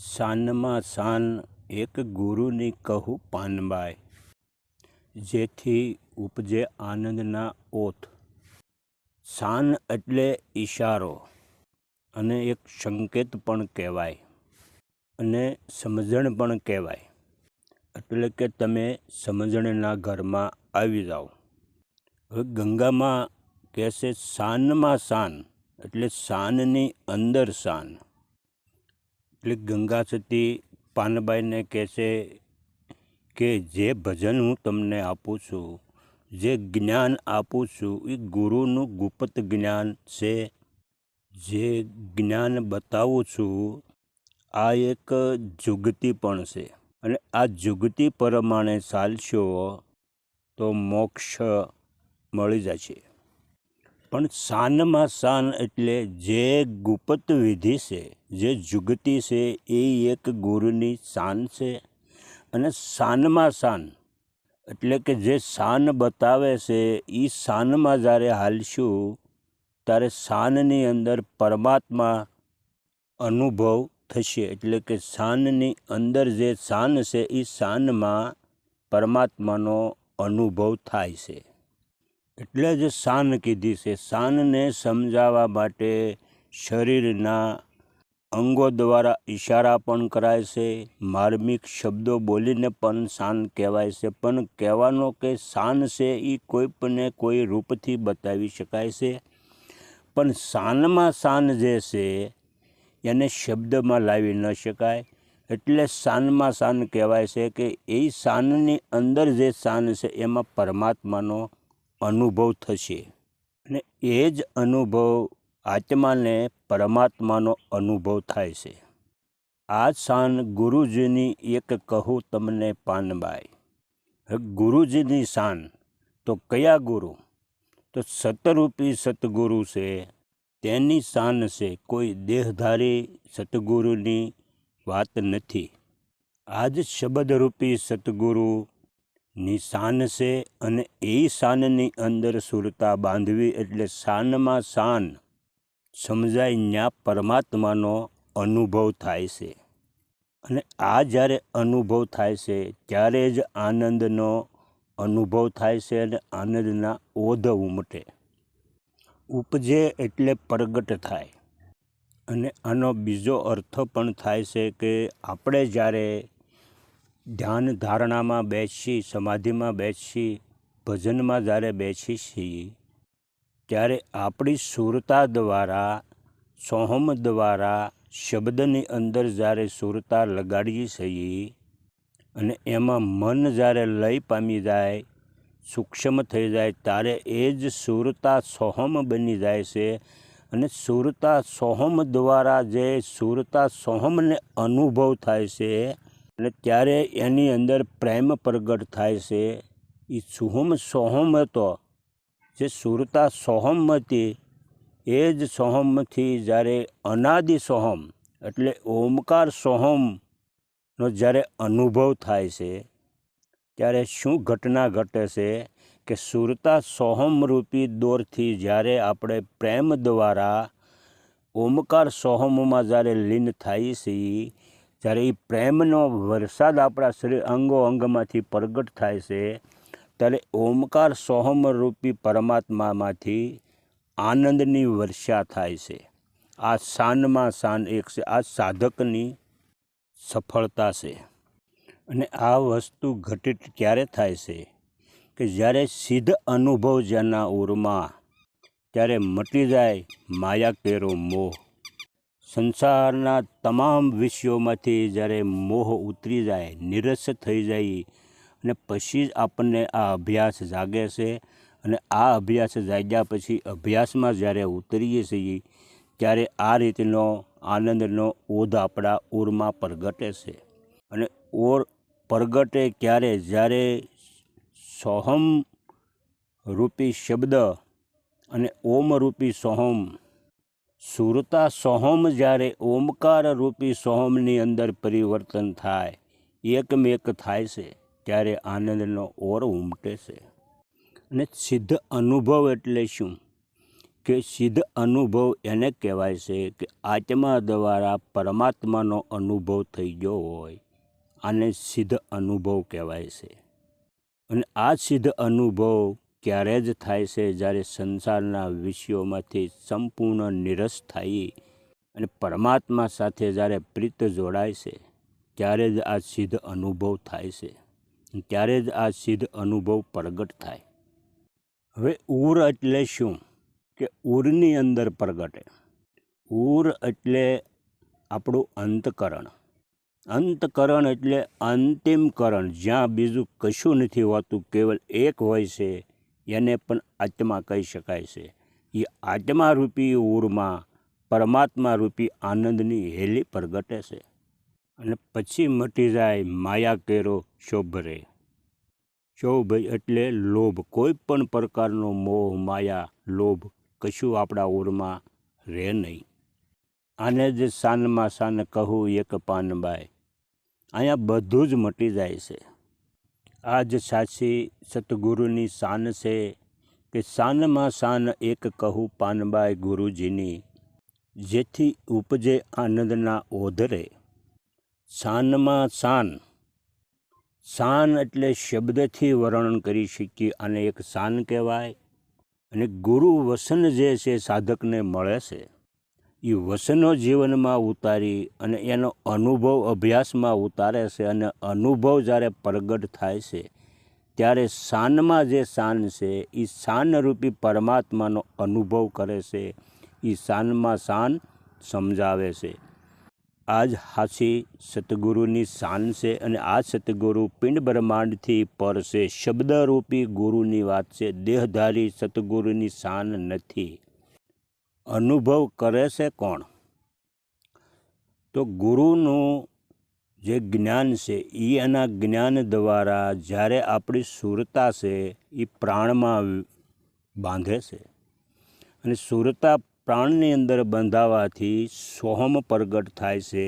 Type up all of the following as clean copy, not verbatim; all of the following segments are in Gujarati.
શાનમાં શાન એક ગુરુની કહું પાનબાઈ, જેથી ઉપજે આનંદના ઓથ. શાન એટલે ઈશારો અને એક સંકેત પણ કહેવાય અને સમજણ પણ કહેવાય. એટલે કે તમે સમજણના ઘરમાં આવી જાઓ. હવે ગંગામાં કહેશે શાનમાં શાન, એટલે શાનની અંદર શાન. એટલે ગંગા સતી પાનબાઈને કહેશે કે જે ભજન હું તમને આપું છું, જે જ્ઞાન આપું છું, એ ગુરુનું ગુપ્ત જ્ઞાન છે. જે જ્ઞાન બતાવું છું આ એક જુગતી પણ છે, અને આ જુગતી પ્રમાણે ચાલશો તો મોક્ષ મળી જશે. પણ શાનમાં શાન એટલે જે ગુપ્ત વિધિ છે, જે જુગતી છે, એ એક ગુરુની શાન છે. અને શાનમાં શાન એટલે કે જે શાન બતાવે છે એ શાનમાં જ્યારે હાલશું ત્યારે શાનની અંદર પરમાત્મા અનુભવ થશે. એટલે કે શાનની અંદર જે શાન છે એ શાનમાં પરમાત્માનો અનુભવ થાય છે. એટલે જ શાન કીધી છે. શાનને સમજાવવા માટે શરીરના અંગો દ્વારા ઈશારા પણ કરાય છે, માર્મિક શબ્દો બોલીને પણ શાન કહેવાય છે. પણ કહેવાનો કે શાન છે એ કોઈ પણ કોઈ રૂપથી બતાવી શકાય છે. પણ શાનમાં શાન જે છે એને શબ્દમાં લાવી ન શકાય. એટલે શાનમાં શાન કહેવાય છે કે એ શાનની અંદર જે શાન છે એમાં પરમાત્માનો અનુભવ થશે. અને એ જ અનુભવ આત્માને પરમાત્માનો અનુભવ થાય છે. આ શાન ગુરુજીની એક કહું તમને પાનબાઈ. ગુરુજીની શાન તો કયા ગુરુ? તો સતરૂપી સતગુરુ છે, તેની શાન છે. કોઈ દેહધારી સતગુરુની વાત નથી. આ જ શબ્દરૂપી સતગુરુની શાન છે. અને એ શાનની અંદર સુરતા બાંધવી એટલે શાનમાં શાન સમજાય, ત્યાં પરમાત્માનો અનુભવ થાય છે. અને આ જ્યારે અનુભવ થાય છે ત્યારે જ આનંદનો અનુભવ થાય છે અને આનંદના ઓધ ઉમટે. ઉપજે એટલે પ્રગટ થાય. અને આનો બીજો અર્થ પણ થાય છે કે આપણે જ્યારે ધ્યાન ધારણામાં બેસી, સમાધિમાં બેસી, ભજનમાં જ્યારે બેસી છીએ ત્યારે આપણી સુરતા દ્વારા, સોહમ દ્વારા શબ્દની અંદર જ્યારે સુરતા લગાડીએ છીએ અને એમાં મન જ્યારે લય પામી જાય, સૂક્ષ્મ થઈ જાય, ત્યારે એ જ સુરતા સોહમ બની જાય છે. અને સુરતા સોહમ દ્વારા જે સુરતા સોહમને અનુભવ થાય છે અને ત્યારે એની અંદર પ્રેમ પ્રગટ થાય છે. એ સોહમ હતો, જે સુરતા સોહમ હતી, એ જ સોહમથી જ્યારે અનાદિ સોહમ એટલે ઓમકાર સોહમનો જ્યારે અનુભવ થાય છે ત્યારે શું ઘટના ઘટે છે કે સુરતા સોહમરૂપી દોરથી જ્યારે આપણે પ્રેમ દ્વારા ઓમકાર સોહમમાં જ્યારે લીન થાય છીએ, જ્યારે એ પ્રેમનો વરસાદ આપણા શરીર અંગો અંગમાંથી પ્રગટ થાય છે ત્યારે ઓમકાર સોહમરૂપી પરમાત્મામાંથી આનંદની વર્ષા થાય છે. આ શાનમાં શાન એક છે. આ સાધકની સફળતા છે. અને આ વસ્તુ ઘટિત ક્યારે થાય છે કે જ્યારે સિદ્ધ અનુભવ જેના ઉરમાં, ત્યારે મટી જાય માયા કેરો મોહ. સંસારના તમામ વિષયોમાંથી જ્યારે મોહ ઉતરી જાય, નિરસ થઈ જાય, અને પછી જ આપણને આ અભ્યાસ જાગે છે. અને આ અભ્યાસ જાગ્યા પછી અભ્યાસમાં જ્યારે ઉતરીએ છીએ ત્યારે આ રીતનો આનંદનો ઓધ આપણા ઉરમાં પ્રગટે છે. અને ઓર પ્રગટે ક્યારે? જ્યારે સોહમ રૂપી શબ્દ અને ઓમ રૂપી સોહમ, સુરતા સોહમ જ્યારે ઓમકાર રૂપી સોહમની અંદર પરિવર્તન થાય, એકમેક થાય છે, ત્યારે આનંદનો ઓર ઉમટે છે. અને સિદ્ધ અનુભવ એટલે શું? કે સિદ્ધ અનુભવ એને કહેવાય છે કે આત્મા દ્વારા પરમાત્માનો અનુભવ થઈ ગયો હોય, આને સિદ્ધ અનુભવ કહેવાય છે. અને આ સિદ્ધ અનુભવ ક્યારે જ થાય છે? જ્યારે સંસારના વિષયોમાંથી સંપૂર્ણ નિરસ થાય અને પરમાત્મા સાથે જ્યારે પ્રીત જોડાય છે, ત્યારે જ આ સિદ્ધ અનુભવ થાય છે. ત્યારે જ આ સિદ્ધ અનુભવ પ્રગટ થાય. હવે ઉર એટલે શું? કે ઉરની અંદર પ્રગટે. ઉર એટલે આપણું અંતકરણ. અંતકરણ એટલે અંતિમ કરણ, જ્યાં બીજું કશું નથી હોતું, કેવલ એક હોય છે. એને પણ આત્મા કહી શકાય છે. એ આત્મારૂપી ઉરમાં પરમાત્મા રૂપી આનંદની હેલી પ્રગટે છે. અને પછી મટી જાય માયા કેરો શોભ રે. શોભ એટલે લોભ. કોઈ પણ પ્રકારનો મોહ, માયા, લોભ કશું આપણા ઉરમાં રહે નહીં. આને જ શાનમાં શાન કહું એક પાનબાઈ. અહીંયા બધું જ મટી જાય છે. આ જ સાચી સતગુરુની શાન છે કે શાનમાં શાન એક કહું પાનબાઈ ગુરુજીની, જેથી ઉપજે આનંદના ઓધરે. શાનમાં શાન. શાન એટલે શબ્દથી વર્ણન કરી શકીએ અને એક શાન કહેવાય. અને ગુરુ વસન જે છે સાધકને મળે છે, એ વસનો જીવનમાં ઉતારી અને એનો અનુભવ અભ્યાસમાં ઉતારે છે. અને અનુભવ જ્યારે પ્રગટ થાય છે, ત્યારે શાનમાં જે શાન છે એ શાનરૂપી પરમાત્માનો અનુભવ કરે છે. એ શાનમાં શાન સમજાવે છે. આ જ હાચી સતગુરુની શાન છે. અને આ સતગુરુ પિંડ બ્રહ્માંડથી પર છે. શબ્દરૂપી ગુરુની વાત છે. દેહધારી સતગુરુની શાન નથી. અનુભવ કરે છે કોણ? તો ગુરુનું જે જ્ઞાન છે એ એના જ્ઞાન દ્વારા જ્યારે આપણી સુરતા છે એ પ્રાણમાં બાંધે છે. અને સુરતા પ્રાણની અંદર બંધાવાથી સોહમ પ્રગટ થાય છે.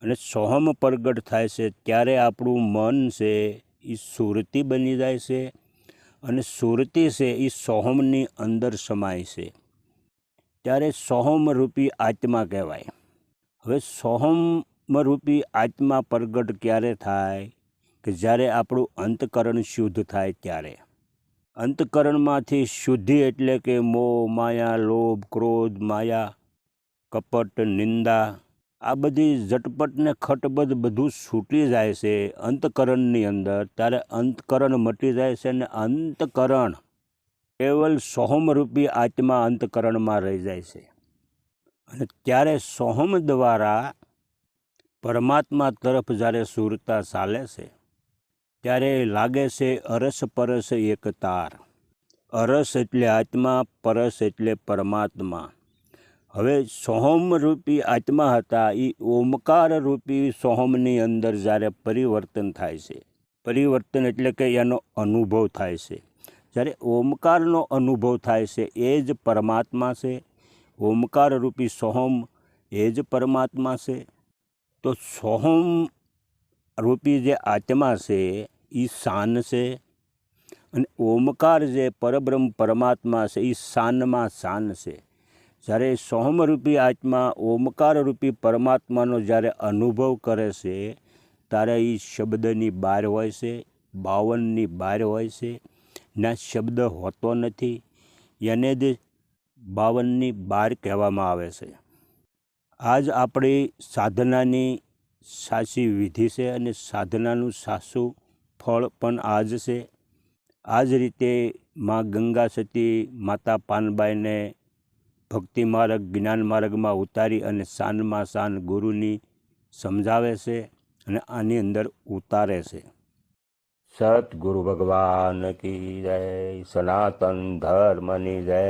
અને સોહમ પ્રગટ થાય છે ત્યારે આપણું મન છે એ સુરતી બની જાય છે. અને સુરતી છે એ સોહમની અંદર સમાય છે. ત્યારે સોહમરૂપી આત્મા કહેવાય. હવે સોહમરૂપી આત્મા પ્રગટ ક્યારે થાય? કે જ્યારે આપણું અંતકરણ શુદ્ધ થાય ત્યારે. અંતકરણમાંથી શુદ્ધિ એટલે કે મોહ, માયા, લોભ, ક્રોધ, માયા, કપટ, નિંદા, આ બધી ઝટપટ ને ખટબદ બધું છૂટી જાય છે અંતકરણની અંદર. ત્યારે અંતકરણ મટી જાય છે અને અંતકરણ કેવલ સોહમરૂપી આત્મા અંતકરણમાં રહી જાય છે. અને ત્યારે સોહમ દ્વારા પરમાત્મા તરફ જ્યારે સુરતા ચાલે છે, ત્યારે લાગે છે અરસ પરસ એક તાર. અરસ એટલે આત્મા, પરસ એટલે પરમાત્મા. હવે સોહમરૂપી આત્મા હતા એ ઓમકારરૂપી સોહમની અંદર જ્યારે પરિવર્તન થાય છે. પરિવર્તન એટલે કે એનો અનુભવ થાય છે. જ્યારે ઓમકારનો અનુભવ થાય છે એ જ પરમાત્મા છે. ઓમકારરૂપી સોહમ એ જ પરમાત્મા છે. તો સોહમ રૂપી જે આત્મા છે એ શાન છે. અને ઓમકાર જે પરબ્રહ્મ પરમાત્મા છે એ શાનમાં શાન છે. જ્યારે સોહમરૂપી આત્મા ઓમકારરૂપી પરમાત્માનો જ્યારે અનુભવ કરે છે, ત્યારે એ શબ્દની બહાર હોય છે, 52ની બહાર હોય છે. ના શબ્દ હોતો નથી. એને જ 52ની બહાર કહેવામાં આવે છે. આ જ આપણી સાધનાની સાચી વિધિ છે. અને સાધનાનું સાચું ફળ પણ આ જ છે. આ જ રીતે મા ગંગા સતી માતા પાનબાઈને ભક્તિ માર્ગ, જ્ઞાન માર્ગમાં ઉતારી અને શાનમાં શાન ગુરુની સમજાવે છે અને આની અંદર ઉતારે છે. સતગુરુ ભગવાન કી જય. સનાતન ધર્મની જય.